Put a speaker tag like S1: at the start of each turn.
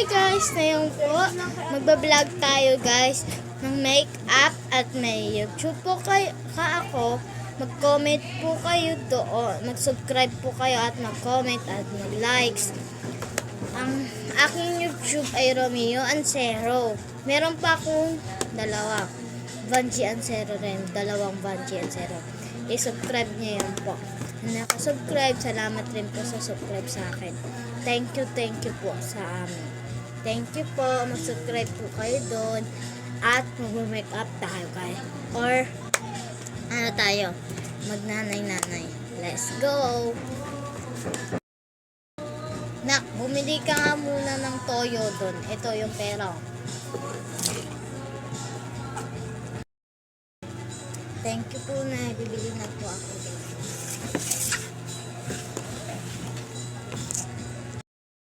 S1: Hi guys! Ngayon po, magbablog tayo guys ng make-up at may YouTube po kayo ako. Mag-comment po kayo doon. Mag-subscribe po kayo at mag-comment at mag-likes. Ang aking YouTube ay Romeo Ancero. Meron pa akong dalawa. Vanji Ancero rin. Dalawang Vanji Ancero. I-subscribe niyo yan po. Nakasubscribe, salamat rin po sa subscribe sa akin. Thank you po sa amin. Thank you po, mag-subscribe po kayo doon at mag-make up tayo kayo. Or, ano tayo, magnanay-nanay. Let's go! Nak, bumili ka nga muna ng toyo doon. Ito yung pera. Thank you po na bibili na po ako doon.